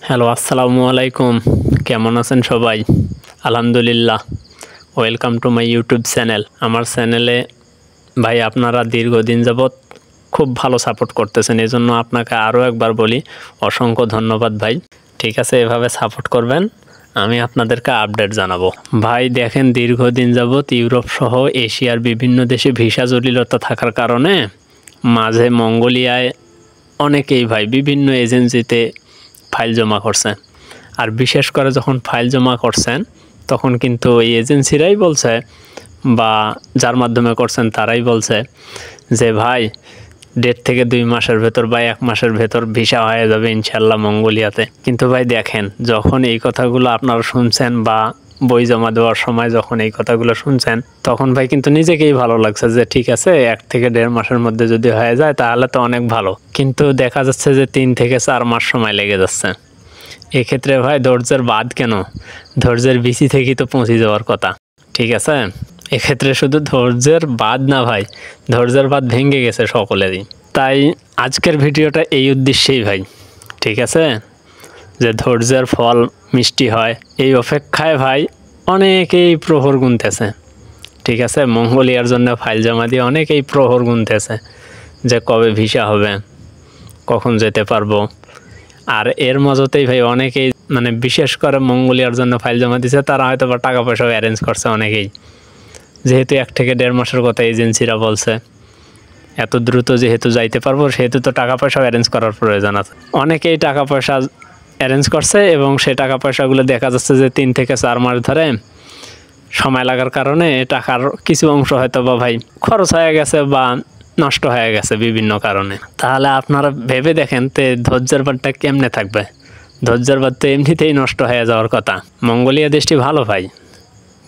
Hello, আসসালামু আলাইকুম। কেমন আছেন সবাই? আলহামদুলিল্লাহ। Welcome to my YouTube channel. আমার চ্যানেলে ভাই আপনারা দীর্ঘদিন যাবৎ খুব ভালো সাপোর্ট করতেছেন। এজন্য আপনাকে আরও একবার বলি অসংখ্য ধন্যবাদ ভাই। ঠিক আছে, এভাবে সাপোর্ট করবেন, আমি আপনাদেরকে আপডেট জানাবো। ভাই দেখেন, দীর্ঘদিন যাবৎ ইউরোপ সহ এশিয়ার বিভিন্ন দেশে ভিসা জটিলতা থাকার কারণে মাঝে মঙ্গোলিয়ায় অনেকেই ভাই বিভিন্ন এজেন্সিতে ফাইল জমা করছে। আর বিশেষ করে যখন ফাইল জমা করছেন তখন কিন্তু ওই এজেন্সিরাই বলছে বা যার মাধ্যমে করছেন তারাই বলছে যে ভাই 1.5 থেকে 2 মাসের ভেতর বা 1 মাসের ভেতর ভিসা হয়ে যাবে ইনশাল্লাহ মঙ্গোলিয়াতে। কিন্তু ভাই দেখেন, যখন এই কথাগুলো আপনারা শুনছেন বা বই জমা দেওয়ার সময় যখন এই কথাগুলো শুনছেন তখন ভাই কিন্তু নিজেকেই ভালো লাগছে যে ঠিক আছে, 1 থেকে 1.5 মাসের মধ্যে যদি হয়ে যায় তাহলে তো অনেক ভালো। কিন্তু দেখা যাচ্ছে যে 3 থেকে 4 মাস সময় লেগে যাচ্ছে। এক্ষেত্রে ভাই ধৈর্যের বাদ কেন, ধৈর্যের বিচি থেকেই তো পৌঁছে যাওয়ার কথা। ঠিক আছে, এক্ষেত্রে শুধু ধৈর্যের বাদ না ভাই, ধৈর্যের বাদ ভেঙে গেছে সকলেরই। তাই আজকের ভিডিওটা এই উদ্দেশ্যেই ভাই। ঠিক আছে, যে ধৈর্যের ফল মিষ্টি হয় এই অপেক্ষায় ভাই অনেকেই প্রহর গুনতেছে। ঠিক আছে, মঙ্গোলিয়ার জন্য ফাইল জমা দিয়ে অনেকেই প্রহর গুনতেছে যে কবে ভিসা হবে, কখন যেতে পারবো। আর এর মজতেই ভাই অনেকেই বিশেষ করে মঙ্গোলিয়ার জন্য ফাইল জমা দিছে, তারা হয়তো বা টাকা পয়সাও অ্যারেঞ্জ করছে অনেকেই, যেহেতু 1 থেকে 1.5 মাসের কথা এজেন্সিরা বলছে। এত দ্রুত যেহেতু যাইতে পারবো সেহেতু তো টাকা পয়সাও অ্যারেঞ্জ করার প্রয়োজন আছে। অনেকেই টাকা পয়সা অ্যারেঞ্জ করছে এবং সেই টাকা পয়সাগুলো দেখা যাচ্ছে যে 3 থেকে 4 মাস ধরে সময় লাগার কারণে টাকার কিছু অংশ হয়তো বা ভাই খরচ হয়ে গেছে বা নষ্ট হয়ে গেছে বিভিন্ন কারণে। তাহলে আপনারা ভেবে দেখেন তে ধৈর্যের বাদটা কেমনে থাকবে। ধৈর্যের বাদ তো এমনিতেই নষ্ট হয়ে যাওয়ার কথা। মঙ্গোলিয়া দেশটি ভালো ভাই,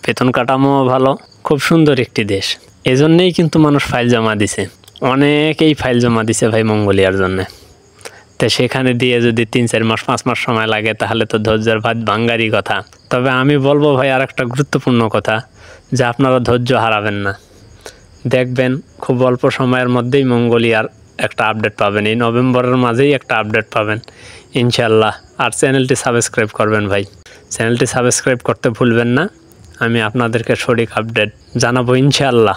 বেতন কাঠামো ভালো, খুব সুন্দর একটি দেশ। এজন্যই কিন্তু মানুষ ফাইল জমা দিছে, অনেকেই ফাইল জমা দিছে ভাই মঙ্গোলিয়ার জন্যে। তো সেখানে দিয়ে যদি 3-4 মাস 5 মাস সময় লাগে তাহলে তো ধৈর্যের বাদ ভাঙ্গারই কথা। তবে আমি বলবো ভাই আর একটা গুরুত্বপূর্ণ কথা, যে আপনারা ধৈর্য হারাবেন না। দেখবেন খুব অল্প সময়ের মধ্যেই মঙ্গোলিয়ার একটা আপডেট পাবেন, এই নভেম্বরের মাঝেই একটা আপডেট পাবেন ইনশাল্লাহ। আর চ্যানেলটি সাবস্ক্রাইব করবেন ভাই, চ্যানেলটি সাবস্ক্রাইব করতে ভুলবেন না। আমি আপনাদেরকে সঠিক আপডেট জানাবো ইনশাল্লাহ।